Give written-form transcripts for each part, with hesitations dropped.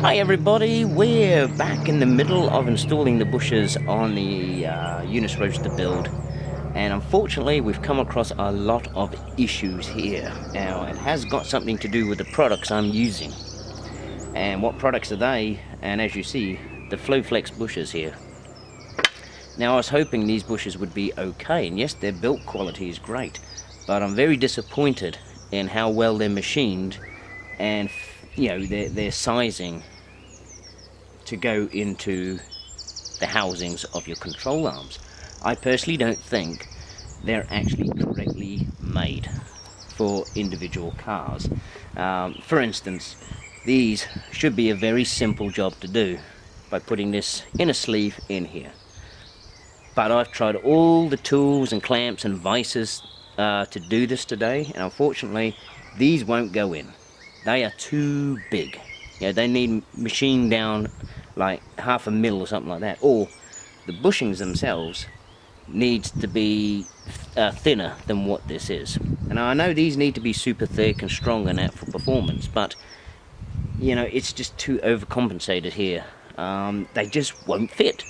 Hi everybody, we're back in the middle of installing the bushes on the Eunice roaster build, and unfortunately we've come across a lot of issues here. Now it has got something to do with the products I'm using. And what products are they? And as you see, the Flowflex bushes here. Now I was hoping these bushes would be okay, and yes, their build quality is great, but I'm very disappointed in how well they're machined and their sizing to go into the housings of your control arms. I personally don't think they're actually correctly made for individual cars. For instance, these should be a very simple job to do by putting this inner sleeve in here. But I've tried all the tools and clamps and vices to do this today, and unfortunately these won't go in. They are too big. They need machined down like 1/2 mil or something like that, or the bushings themselves needs to be thinner than what this is. And I know these need to be super thick and strong and that for performance, but it's just too overcompensated here. They just won't fit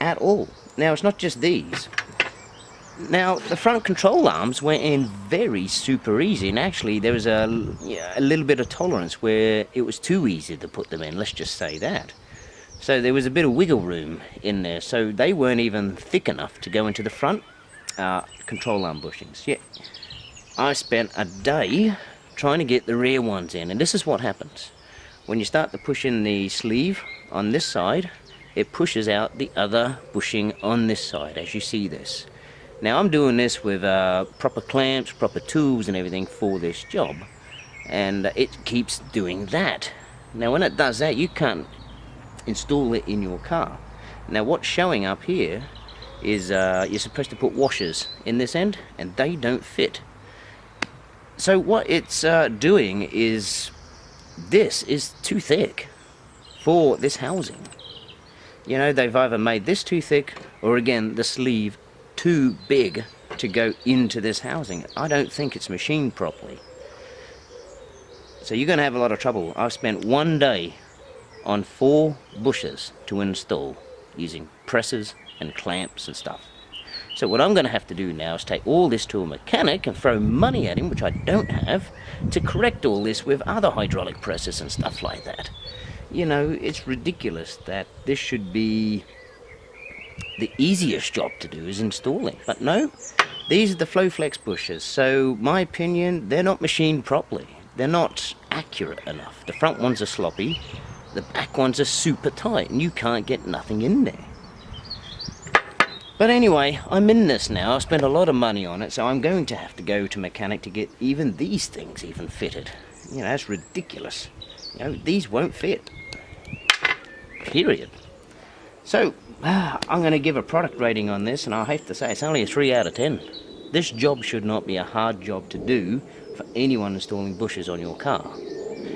at all. Now it's not just these. Now the front control arms went in very super easy, and actually there was a little bit of tolerance where it was too easy to put them in, let's just say that. So there was a bit of wiggle room in there, so they weren't even thick enough to go into the front control arm bushings. Yeah, I spent a day trying to get the rear ones in, and this is what happens. When you start to push in the sleeve on this side, it pushes out the other bushing on this side, as you see this. Now I'm doing this with proper clamps, proper tools and everything for this job, and it keeps doing that. Now when it does that, you can't install it in your car. Now what's showing up here is you're supposed to put washers in this end, and they don't fit. So what it's doing is, this is too thick for this housing. They've either made this too thick, or again the sleeve too big to go into this housing. I don't think it's machined properly. So you're going to have a lot of trouble. I've spent one day on 4 bushes to install using presses and clamps and stuff. So what I'm going to have to do now is take all this to a mechanic and throw money at him, which I don't have, to correct all this with other hydraulic presses and stuff like that. It's ridiculous that this should be the easiest job to do is installing, but no, these are the Flowflex bushes. So my opinion, they're not machined properly. They're not accurate enough. The front ones are sloppy, the back ones are super tight, and you can't get nothing in there. But anyway, I'm in this now. I spent a lot of money on it, so I'm going to have to go to mechanic to get even these things even fitted. That's ridiculous. These won't fit, period. So I'm going to give a product rating on this, and I have to say it's only a 3 out of 10. This job should not be a hard job to do for anyone installing bushes on your car.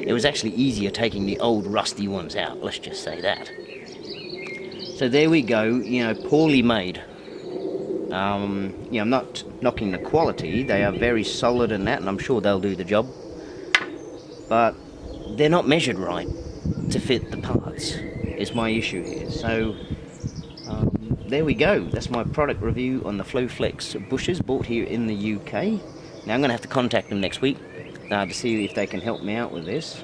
It was actually easier taking the old rusty ones out, let's just say that. So there we go, poorly made. I'm not knocking the quality. They are very solid in that, and I'm sure they'll do the job. But they're not measured right to fit the parts, is my issue here. So there we go. That's my product review on the Flowflex bushes bought here in the UK. Now I'm going to have to contact them next week to see if they can help me out with this.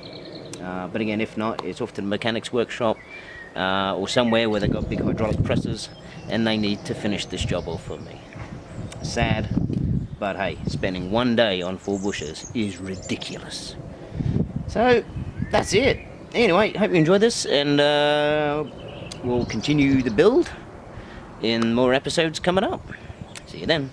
But again, if not, it's off to the mechanic's workshop or somewhere where they've got big hydraulic presses, and they need to finish this job off for me. Sad, but hey, spending one day on 4 bushes is ridiculous. So that's it. Anyway, hope you enjoyed this, and we'll continue the build in more episodes coming up. See you then.